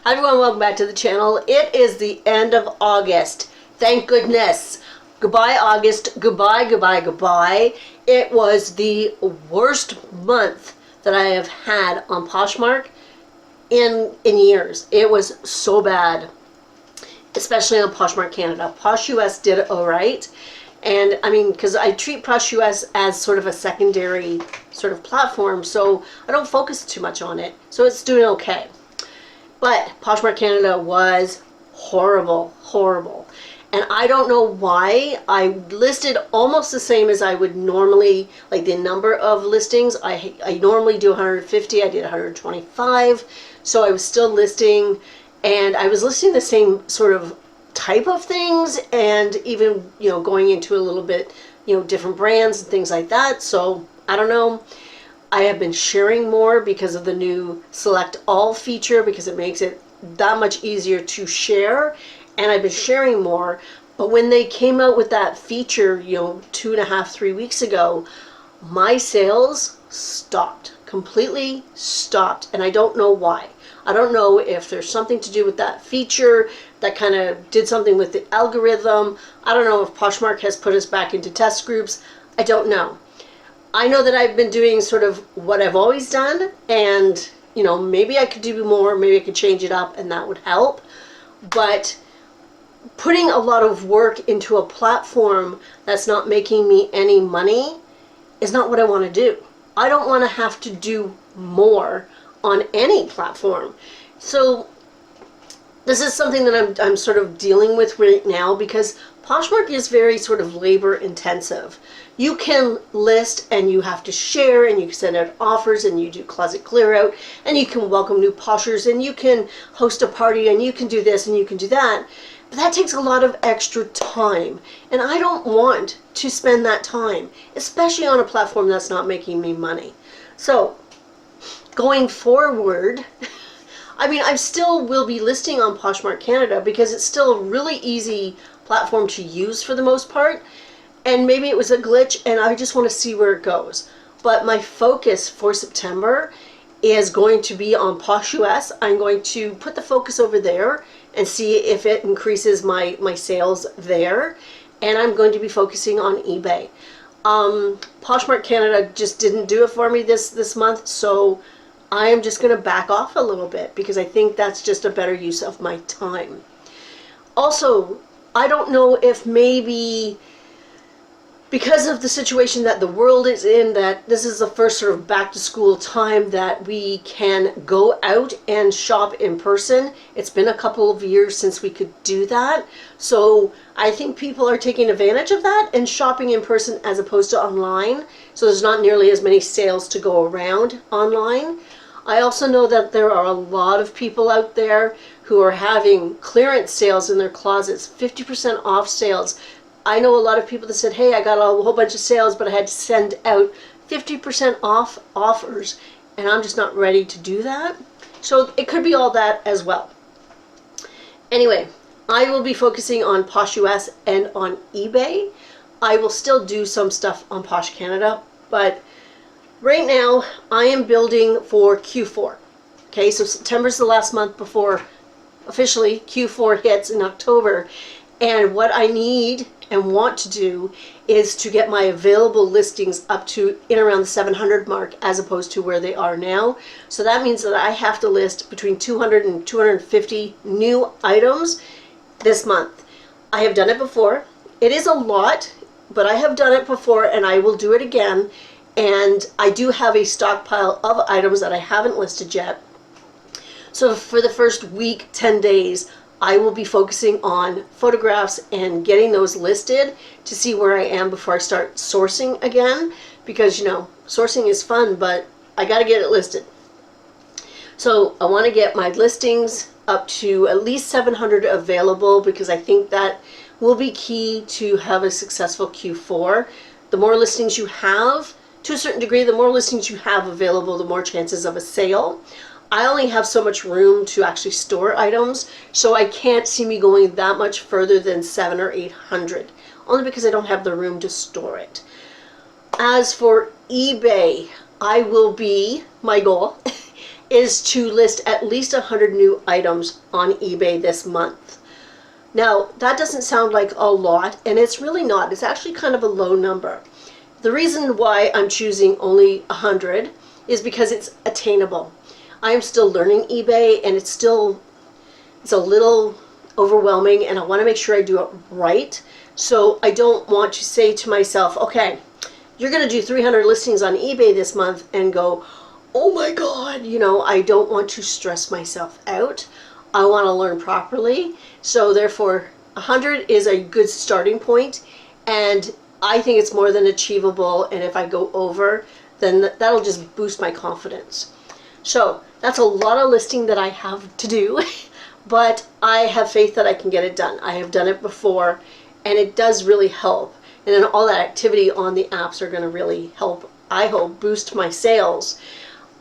Hi everyone, welcome back to the channel. It is the end of August. Thank goodness. Goodbye August. Goodbye, goodbye, goodbye. It was the worst month that I have had on Poshmark in years. It was so bad, especially on Poshmark Canada. Posh US did it all right. And I mean, because I treat Posh US as sort of a secondary sort of platform, so I don't focus too much on it. So it's doing okay. But Poshmark Canada was horrible, horrible. And I don't know why. I listed almost the same as I would normally, like the number of listings. I normally do 150, I did 125. So I was still listing, and I was listing the same sort of type of things, and even, you know, going into a little bit, you know, different brands and things like that. So I don't know. I have been sharing more because of the new select all feature, because it makes it that much easier to share, and I've been sharing more. But when they came out with that feature, you know, 2.5, 3 weeks ago, my sales stopped, completely stopped, and I don't know why. I don't know if there's something to do with that feature that kind of did something with the algorithm. I don't know if Poshmark has put us back into test groups. I don't know. I know that I've been doing sort of what I've always done, and, you know, maybe I could do more, maybe I could change it up, and that would help. But putting a lot of work into a platform that's not making me any money is not what I want to do. I don't want to have to do more on any platform. So this is something that I'm sort of dealing with right now, because Poshmark is very sort of labor intensive. You can list, and you have to share, and you can send out offers, and you do closet clear out, and you can welcome new poshers, and you can host a party, and you can do this, and you can do that. But that takes a lot of extra time, and I don't want to spend that time, especially on a platform that's not making me money. So going forward, I mean, I still will be listing on Poshmark Canada because it's still a really easy platform to use for the most part. And maybe it was a glitch, and I just want to see where it goes. But my focus for September is going to be on Posh US. I'm going to put the focus over there and see if it increases my sales there. And I'm going to be focusing on eBay. Poshmark Canada just didn't do it for me this month, so I am just going to back off a little bit, because I think that's just a better use of my time. Also, I don't know if maybe because of the situation that the world is in, that this is the first sort of back to school time that we can go out and shop in person. It's been a couple of years since we could do that. So I think people are taking advantage of that and shopping in person as opposed to online. So there's not nearly as many sales to go around online. I also know that there are a lot of people out there who are having clearance sales in their closets, 50% off sales. I know a lot of people that said, hey, I got a whole bunch of sales, but I had to send out 50% off offers, and I'm just not ready to do that. So it could be all that as well. Anyway, I will be focusing on Posh US and on eBay. I will still do some stuff on Posh Canada, but right now I am building for Q4. Okay, so September's the last month before officially Q4 hits in October. And what I need and want to do is to get my available listings up to in around the 700 mark, as opposed to where they are now. So that means that I have to list between 200 and 250 new items this month. I have done it before. It is a lot, but I have done it before, and I will do it again. And I do have a stockpile of items that I haven't listed yet. So for the first week, 10 days, I will be focusing on photographs and getting those listed to see where I am before I start sourcing again. Because, you know, sourcing is fun, but I got to get it listed. So I want to get my listings up to at least 700 available, because I think that will be key to have a successful Q4. The more listings you have, to a certain degree, the more listings you have available, the more chances of a sale. I only have so much room to actually store items, so I can't see me going that much further than 700 or 800, only because I don't have the room to store it. As for eBay, my goal is to list at least 100 new items on eBay this month. Now, that doesn't sound like a lot, and it's really not. It's actually kind of a low number. The reason why I'm choosing only 100 is because it's attainable. I am still learning eBay, and it's a little overwhelming, and I want to make sure I do it right. So I don't want to say to myself, okay, you're going to do 300 listings on eBay this month and go, oh my God, I don't want to stress myself out. I want to learn properly. So therefore, 100 is a good starting point, and I think it's more than achievable. And if I go over, then that'll just boost my confidence. So that's a lot of listing that I have to do, but I have faith that I can get it done. I have done it before, and it does really help. And then all that activity on the apps are going to really help, I hope, boost my sales.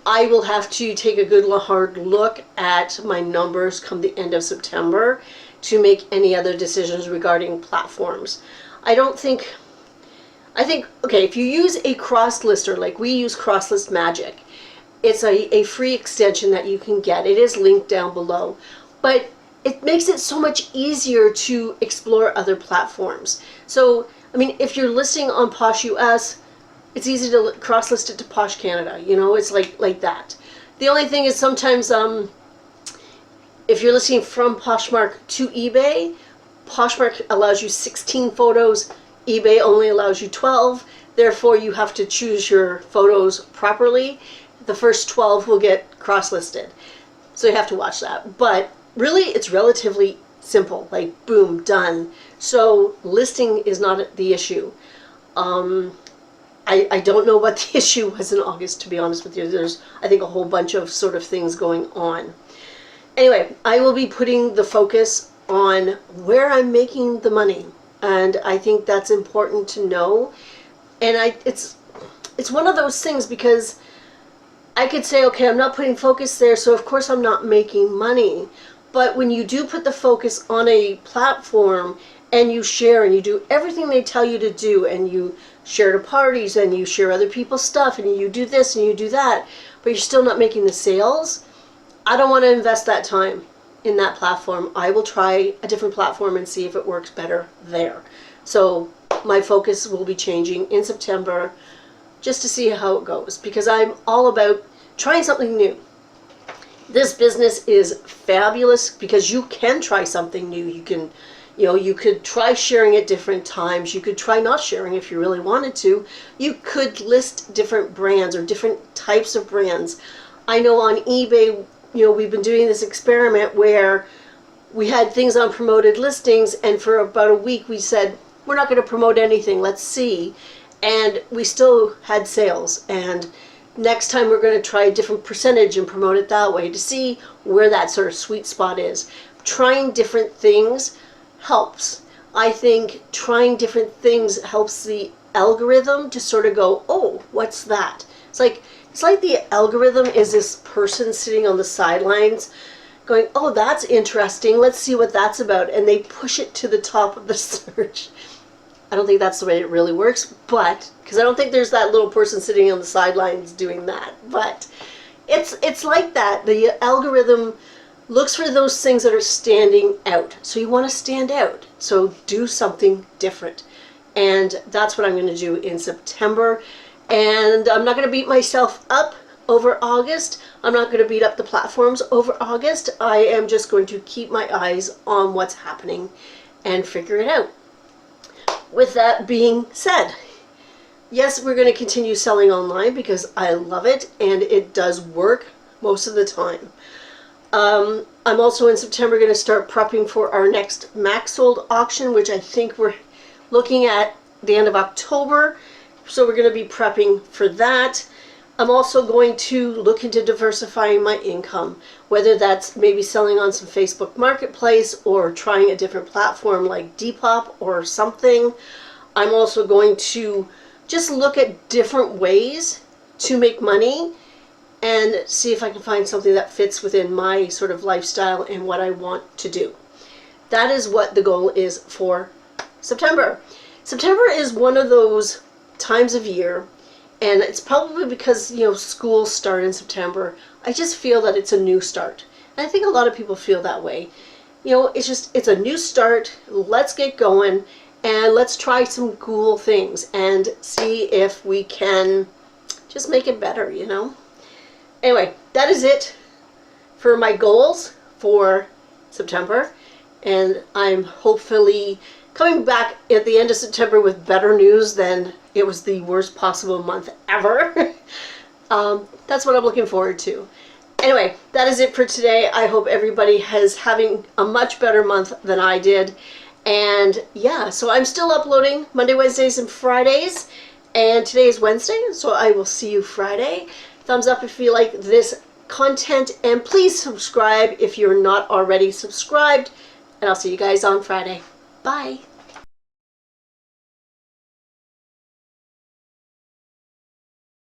I will have to take a good hard look at my numbers come the end of September to make any other decisions regarding platforms. I think, okay, if you use a cross lister, like we use CrossList Magic, it's a free extension that you can get. It is linked down below, but it makes it so much easier to explore other platforms. So, I mean, if you're listing on Posh US, it's easy to cross-list it to Posh Canada. It's like that. The only thing is sometimes if you're listing from Poshmark to eBay, Poshmark allows you 16 photos, eBay only allows you 12. Therefore, you have to choose your photos properly. The first 12 will get cross-listed. So you have to watch that. But really, it's relatively simple, like boom, done. So listing is not the issue. I don't know what the issue was in August, to be honest with you. There's, I think, a whole bunch of sort of things going on. Anyway, I will be putting the focus on where I'm making the money. And I think that's important to know. And it's one of those things, because I could say, okay, I'm not putting focus there, so of course I'm not making money. But when you do put the focus on a platform and you share and you do everything they tell you to do, and you share to parties and you share other people's stuff and you do this and you do that, but you're still not making the sales, I don't want to invest that time in that platform. I will try a different platform and see if it works better there. So my focus will be changing in September just to see how it goes, because I'm all about trying something new. This business is fabulous because you can try something new. You could try sharing at different times. You could try not sharing if you really wanted to. You could list different brands or different types of brands. I know on eBay, we've been doing this experiment where we had things on promoted listings, and for about a week we said, we're not going to promote anything, let's see. And we still had sales. And next time we're going to try a different percentage and promote it that way to see where that sort of sweet spot is. Trying different things helps. I think trying different things helps the algorithm to sort of go, oh, what's that? It's like the algorithm is this person sitting on the sidelines going, oh, that's interesting, let's see what that's about, and they push it to the top of the search. I don't think that's the way it really works, but because I don't think there's that little person sitting on the sidelines doing that, but it's like that. The algorithm looks for those things that are standing out. So you want to stand out. So do something different. And that's what I'm going to do in September. And I'm not going to beat myself up over August. I'm not going to beat up the platforms over August. I am just going to keep my eyes on what's happening and figure it out. With that being said, yes, we're going to continue selling online because I love it and it does work most of the time. I'm also in September going to start prepping for our next Max Sold auction, which I think we're looking at the end of October. So we're going to be prepping for that. I'm also going to look into diversifying my income, whether that's maybe selling on some Facebook Marketplace or trying a different platform like Depop or something. I'm also going to just look at different ways to make money and see if I can find something that fits within my sort of lifestyle and what I want to do. That is what the goal is for September. September is one of those times of year, And it's probably because, you know, school start in September. I just feel that it's a new start. And I think a lot of people feel that way. You know, it's a new start. Let's get going and let's try some cool things and see if we can just make it better, you know? Anyway, that is it for my goals for September. And I'm hopefully coming back at the end of September with better news than it was the worst possible month ever. That's what I'm looking forward to. Anyway, that is it for today. I hope everybody is having a much better month than I did. And yeah, so I'm still uploading Monday, Wednesdays, and Fridays. And today is Wednesday, so I will see you Friday. Thumbs up if you like this content. And please subscribe if you're not already subscribed. And I'll see you guys on Friday. Bye.